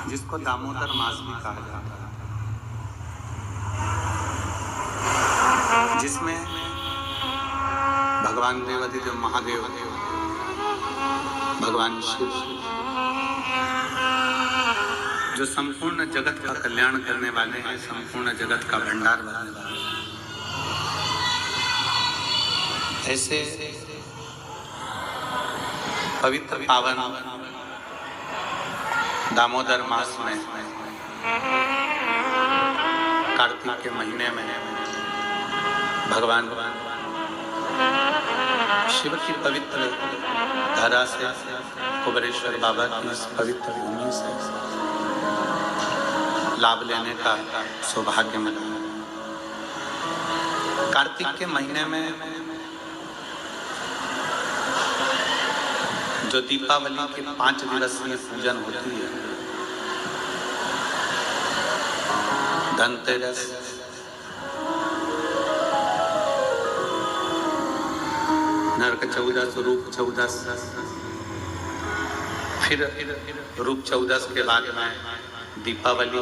जिसको दामोदर मास भी कहा जाता है, जिसमें भगवान देवाधिदेव महादेव, भगवान शिव जो संपूर्ण जगत का कल्याण करने वाले हैं, संपूर्ण जगत का भंडार भरने वाले हैं, ऐसे पवित्र पावन दामोदर मास में कार्तिक के महीने में भगवान शिव की पवित्र धरा से, कुबेरेश्वर बाबा की इस पवित्र भूमि से लाभ लेने का सौभाग्य मिला। कार्तिक के महीने में जो दीपावली के 5 दिवसीय पूजन होती है, धनतेरस, नरक चौदस, रूप चौदस, फिर रूप चौदस के बाद में दीपावली,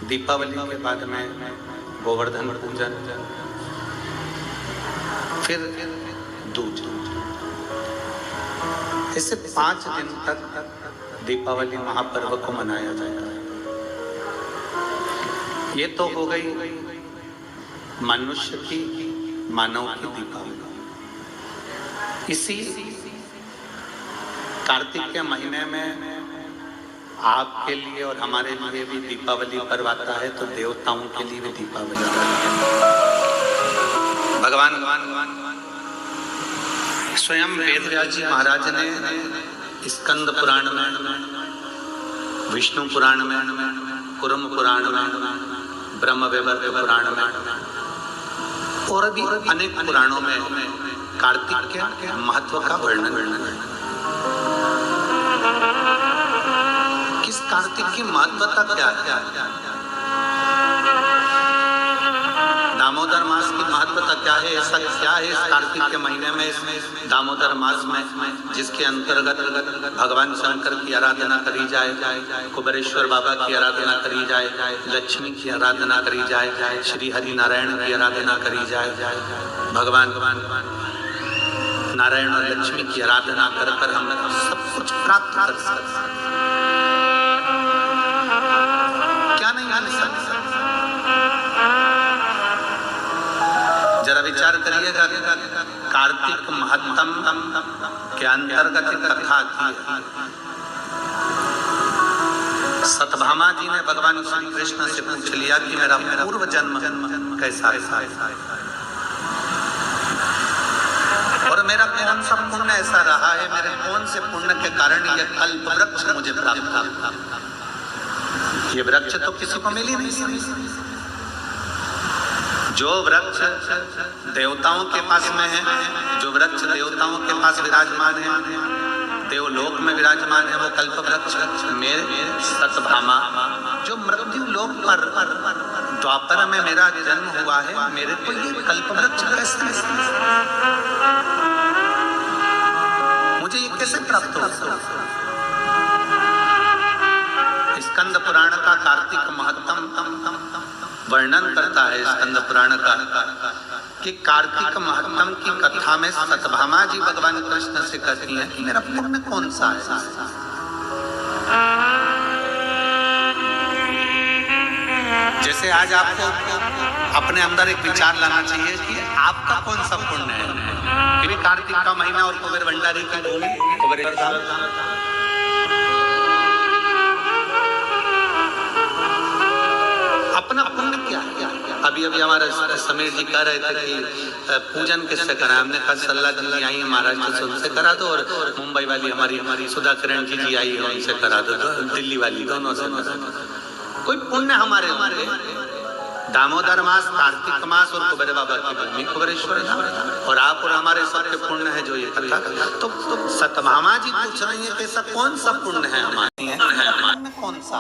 दीपावली के बाद में गोवर्धन पूजन, फिर दूज। इससे 5 दिन तक दीपावली महापर्व को मनाया जाता है। ये तो हो गई मनुष्य की, मानव की दीपावली। इसी कार्तिक के महीने में आपके लिए और हमारे लिए भी दीपावली पर्व आता है, तो देवताओं के लिए भी दीपावली। भगवान स्वयं वेदव्यास जी महाराज ने स्कंद पुराण में, विष्णु पुराण में, कुरम पुराण में, ब्रह्म वैवर्त पुराण में और भी अनेक पुराणों में कार्तिक के महत्व का वर्णन। किस कार्तिक की महत्वता क्या है? दामोदर मास की महत्वता क्या है? ऐसा क्या है इस कार्तिक के महीने में, इस दामोदर मास में, जिसके अंतर्गत भगवान शंकर की आराधना करी जाए, कुबेरेश्वर बाबा की आराधना करी जाए, लक्ष्मी की आराधना करी जाए, श्री हरि नारायण की आराधना करी जाए। भगवान नारायण और लक्ष्मी की आराधना कर हम सब कुछ प्राप्त कर सकते। क्या नहीं आने सकते? जरा विचार करिएगा, कार्तिक महत्तम के अंतर्गत कथा आती है। सत्यभामा जी ने भगवान श्री कृष्ण से पूछ लिया कि मेरा पूर्व जन्म कैसा है और मेरा कौन सा पुण्य ऐसा रहा है, मेरे कौन से पुण्य के कारण यह कल्प वृक्ष मुझे प्राप्त हुआ। ये वृक्ष तो किसी को मिल ही नहीं सकता। जो वृक्ष देवताओं के पास में है, जो वृक्ष देवताओं के पास विराजमान है, देवलोक में विराजमान है, वो कल्प वृक्ष। मेरे सत्यभामा जो मृत्यु लोक पर द्वापर में मेरा जन्म हुआ है, मेरे को ये कल्प वृक्ष कैसे, मुझे ये कैसे प्राप्त हो? स्कंद पुराण का कार्तिक महत्तम वर्णन करता है। स्कंद पुराण का कि कार्तिक महत्तम की कथा में सत्यभामा जी भगवान कृष्ण से कहती हैं कि मेरा पुण्य कौन सा है। जैसे आज आपको अपने अंदर एक विचार लाना चाहिए कि आपका कौन सा पुण्य है। कि कार्तिक का महीना और कुबेर भंडारी की भूमि, अपना पुण्य क्या है? अभी हमारे समीर जी कह रहे थे कि पूजन किससे करा। हमने कहा सल्ला जी आई है महाराष्ट्र से, उनसे करा दो, और मुंबई वाली हमारी सुधा किरण जी आई है, उनसे करा दो, दिल्ली वाली, दोनों से कोई पुण्य हमारे दामोदर मास, कार्तिक मास और कुबेर बाबा की भूमि कुबेरेश्वर, और आप और हमारे सबके पुण्य है जो ये कथा। तो सत्यभामा जी पूछ रही है कि ऐसा कौन सा पुण्य है हमारे, कौन सा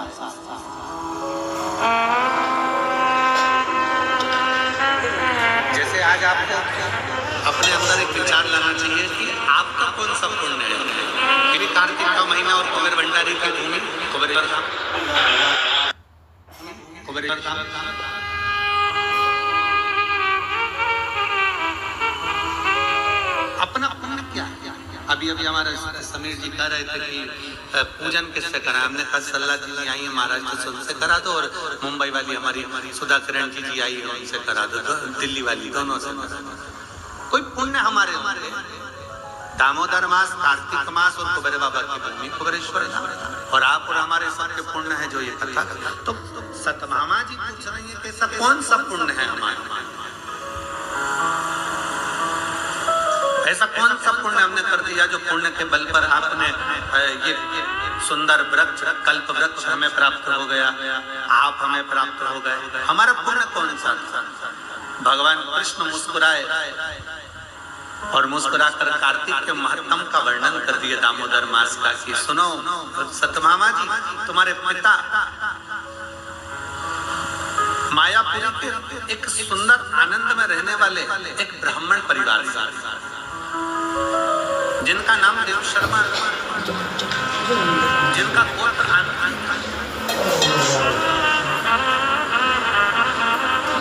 जैसे आज आपको अपने अंदर एक विचार लाना चाहिए कि आपका कौन सा पुण्य है। कार्तिक का महीना और कुबेर भंडारी की भूमि कुबेरेश्वर धाम। अपना पुण्य क्या है? अभी हमारे समीर जी कह रहे थे कि पूजन किससे करा, हमने कहा सल्ला जी आई है महाराष्ट्र से, उनसे करा दो, और मुंबई वाली हमारी सुधा किरण जी आई है, उनसे करा दो, दिल्ली वाली, दोनों से करा दो। कोई पुण्य हमारे दामोदर मास, कार्तिक मास और कुबेर बाबा की भूमि कुबेरेश्वर धाम, और आप और हमारे सबके पुण्य है जो ये कथा। तो सतभामा जी पूछ रही है कि ऐसा कौन सा पुण्य है हमारे, ऐसा कौन सा पुण्य हमने कर दिया जो पुण्य के बल पर आपने ये सुंदर वृक्ष, कल्प वृक्ष हमें प्राप्त हो गया, आप हमें प्राप्त हो गए, हमारा पुण्य कौन सा था? भगवान कृष्ण मुस्कुराए और मुस्कुराकर कार्तिक के महत्तम का वर्णन कर दिया दामोदर मास का, कि सुनो सतभामा जी, तुम्हारे पिता मायापुरी के एक सुंदर आनंद में रहने वाले एक ब्राह्मण परिवार से, जिनका नाम देव शर्मा, जिनका गोत्र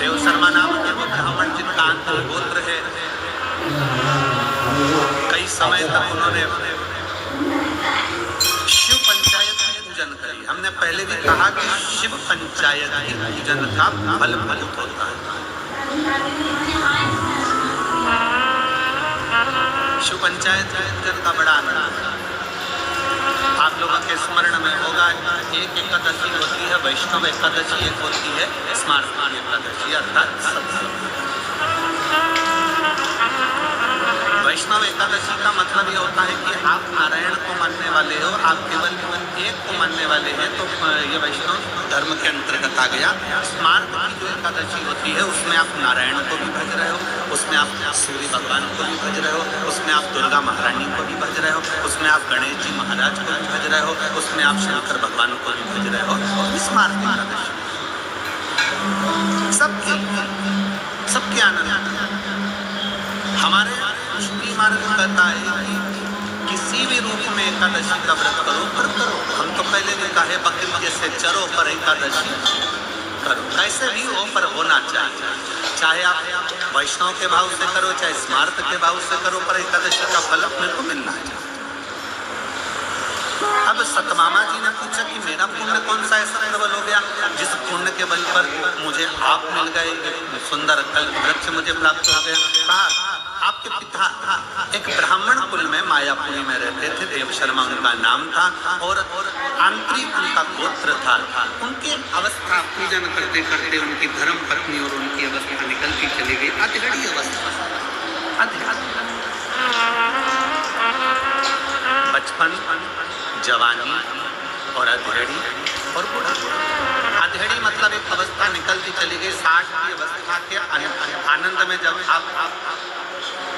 देव शर्मा नाम के वो ब्राह्मण, जिनका अंतर गोत्र है। कई समय तक उन्होंने शिव पंचायत की पूजन करी। हमने पहले भी कहा कि शिव पंचायत की पूजन का फल फलित होता है। शिव पंचायत पूजन का बड़ा आनंद आप लोगों के स्मरण में होगा। एक एकादशी होती है वैष्णव एकादशी, एक होती है स्मार्त एकादशी अर्थात वैष्णव एकादशी का मतलब ये होता है कि आप नारायण को मानने वाले हो, आप केवल एक को मानने वाले हैं, तो ये वैष्णव धर्म के अंतर्गत आ गया। स्मार्त की जो एकादशी होती है उसमें आप नारायण को भी भज रहे हो, उसमें आप सूर्य भगवान को भी भज रहे हो, उसमें आप दुर्गा महारानी को भी भज रहे हो, उसमें आप गणेश जी महाराज को भी भज रहे हो, उसमें आप शंकर भगवान को भी भज रहे हो। स्मार्त एकादशी सबके आनंद। हमारे पुष्टि मार्ग कहता है कि किसी भी रूप में एकादशी का व्रत करो, पर करो। हम तो पहले भी कहे बकरी जैसे चरो पर एकादशी करो, कैसे भी हो पर होना चाहिए। चाहे आप वैष्णव के भाव से करो, चाहे स्मार्त के भाव से करो, पर एकादशी का फल अपने को मिलना चाहिए। अब सतभामा जी ने पूछा कि मेरा पुण्य कौन सा ऐसा प्रबल हो गया जिस पुण्य के बल पर मुझे आप मिल गए, सुंदर कल्प वृक्ष मुझे प्राप्त हो गया। कहा आपके पिता एक ब्राह्मण कुल में मायापुरी में रहते थे, देव शर्मा उनका नाम था, और आंतरिक उनका गोत्र था। उनकी अवस्था पूजन करते करते उनकी धर्म पत्नी और उनकी अवस्था निकलती चली गई, अधगड़ी अवस्था, बचपन, जवानी और अधेड़ी और बुढ़ापा। अधेड़ी मतलब एक अवस्था निकलती चली गई। 60 की अवस्था के आनंद में जब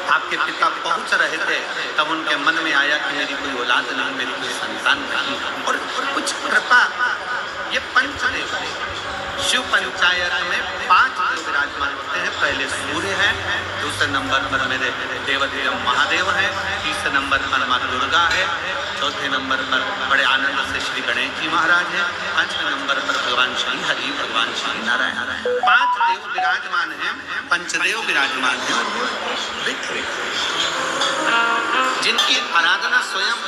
आपके पिता पहुंच रहे थे, तब उनके मन में आया कि मेरी कोई औलाद नहीं, मेरी कोई संतान नहीं, और कुछ कृपा। ये पंचदेव शिव पंचायत में 5 देव विराजमान होते हैं। पहले सूर्य है, दूसरे नंबर पर मेरे देवदेव महादेव हैं, तीसरे नंबर पर माँ दुर्गा है, चौथे नंबर पर बड़े आनंद से श्री गणेश जी महाराज हैं, 5वें नंबर पर भगवान श्री हरि, भगवान श्री नारायण। 5 देव विराजमान हैं, पंचदेव विराजमान हैं, जिनकी आराधना स्वयं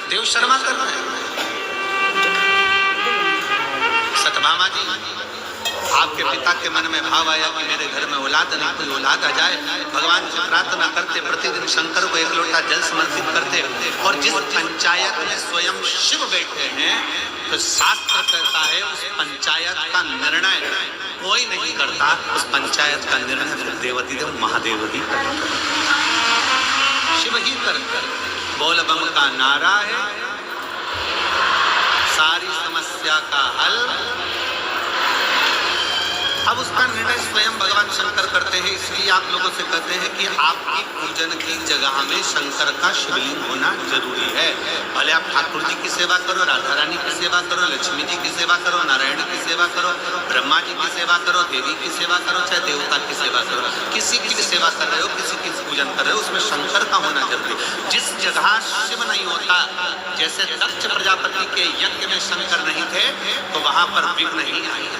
देव शर्मा कर रहे हैं। सतभामा जी, आपके पिता के मन में भाव आया कि मेरे घर में औलाद नहीं, कोई औलाद आ जाए। भगवान से प्रार्थना करते, प्रतिदिन शंकर को 1 लोटा जल समर्पित करते, और जिस पंचायत में स्वयं शिव बैठे हैं, तो शास्त्र कहता है उस पंचायत का निर्णय कोई नहीं करता, उस पंचायत का निर्णय देवदेव महादेव ही करते, शिव ही करते। बोल बम का नारा है, सारी समस्या का हल अब उसका निर्णय स्वयं भगवान शंकर करते हैं। इसलिए आप लोगों से कहते हैं कि आपकी पूजन की जगह में शंकर का शिवलिंग होना जरूरी है। भले आप ठाकुर जी की सेवा करो, राधा रानी की सेवा करो, लक्ष्मी जी की सेवा करो, नारायण की सेवा करो, ब्रह्मा जी की सेवा करो, देवी की सेवा करो, चाहे देवता की सेवा करो, किसी की भी सेवा कर रहे हो, किसी की पूजन कर रहे हो, उसमें शंकर का होना जरूरी। जिस जगह शिव नहीं होता, जैसे दक्ष प्रजापति के यज्ञ में शंकर नहीं थे, तो वहां पर विघ्न नहीं आएगा।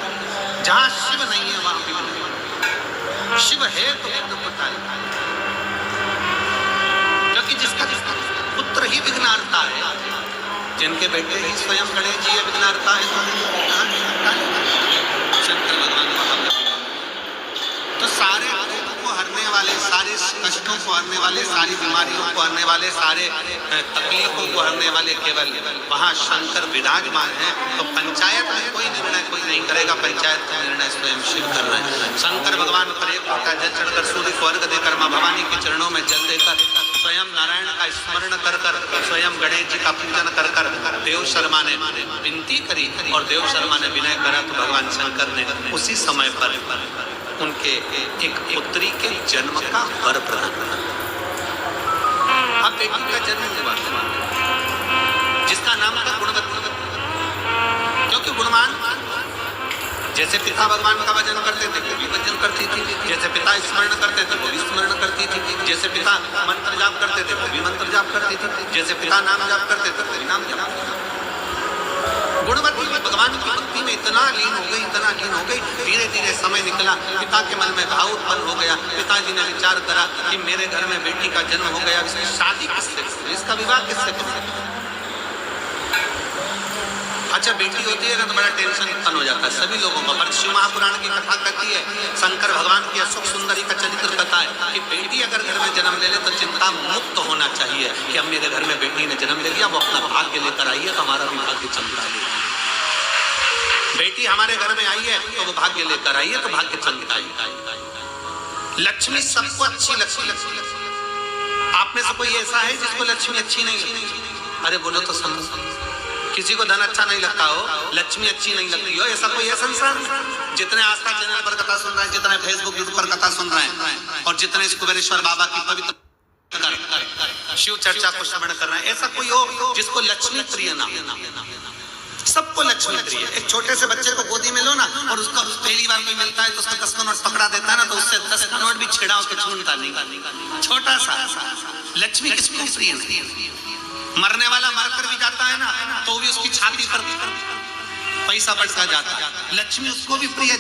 जहां शिव नहीं है वहां विघ्न नहीं। शिव है तो विघ्न होता है, क्योंकि जिसका पुत्र ही विघ्नार्ता है, जिनके बेटे ही स्वयं गणेश जी विघ्नार्ता है, शंकर भगवान महाप्रभु तो सारे रोगों को हरने वाले, सारे कष्टों को हरने वाले, सारी बीमारियों को हरने वाले, सारे तकलीफों को हरने वाले केवल वहाँ शंकर विराजमान है। तो पंचायत में कोई निर्णय कोई नहीं करेगा, पंचायत का निर्णय स्वयं शिव कर रहे हैं। शंकर भगवान पर एक लोटा जल चढ़कर, सूर्य को अर्घ देकर, माँ भवानी के चरणों में जल देकर, स्वयं नारायण का स्मरण कर कर, स्वयं गणेश जी का पूजन कर कर देव शर्मा ने विनती करी और देव शर्मा ने विनय करा, तो भगवान शंकर ने उसी समय पर उनके एक पुत्री के जन्म का वर प्रदान किया। अब बेटी का जन्म हुआ जिसका नाम था गुणवती, क्योंकि गुणवान जैसे पिता भगवान का भजन करते थे वो भी भजन करती थी, जैसे पिता स्मरण करते थे वो भी स्मरण करती थी, जैसे पिता मंत्र जाप करते थे वो भी मंत्र जाप करती थी, जैसे पिता नाम जाप करते थे वो भी नाम जाप करती थी। गुणवती भगवान की भक्ति में इतना लीन हो गई, इतना लीन हो गई। धीरे धीरे समय निकला, पिता के मन में भाव उत्पन्न हो गया। पिताजी ने विचार करा कि मेरे घर में बेटी का जन्म हो गया, इसकी शादी किससे करें, इसका विवाह किससे करें। अच्छा बेटी होती है ना तो बड़ा टेंशन उत्पन्न हो जाता है सभी लोगों को। पर शिव महापुराण की कथा कहती है, शंकर भगवान की अशोक सुंदरी का चरित्र कहता है कि बेटी अगर घर में जन्म ले ले तो चिंता मुक्त होना चाहिए कि अब मेरे घर में बेटी ने जन्म ले लिया, वो अपना भाग्य लेकर आई है तो हमारा भी भाग्य चमका देगा। बेटी हमारे घर में आई है तो वो भाग्य लेकर आई है तो भाग्य चमकाएगी। लक्ष्मी सबको अच्छी लगती है। आप में से कोई ऐसा है जिसको लक्ष्मी अच्छी नहीं लगती? अरे बोलो तो समझ। किसी को धन अच्छा नहीं लगता हो, लक्ष्मी अच्छी नहीं लगती हो, ऐसा कोई है संसार? जितने आस्था चैनल पर कथा सुन रहे हैं, जितने फेसबुक पर कथा सुन रहे हैं और जितने कुबेरेश्वर बाबा की पवित्र शिव चर्चा को श्रवण कर रहे हैं, ऐसा कोई हो जिसको लक्ष्मी प्रिय ना? सबको लक्ष्मी प्रिय। एक छोटे से बच्चे को गोदी में लो ना और उसका पहली बार कोई मिलता है तो उसका 10 का नोट पकड़ा देता है ना, तो उससे 10 का नोट भी छेड़ा होकर छूटता नहीं। छोटा सा लक्ष्मी किसको प्रिय नहीं? मरने वाला मरकर भी जाता है ना तो भी उसकी छाती पर पैसा बढ़ता जाता है, लक्ष्मी उसको भी प्रिय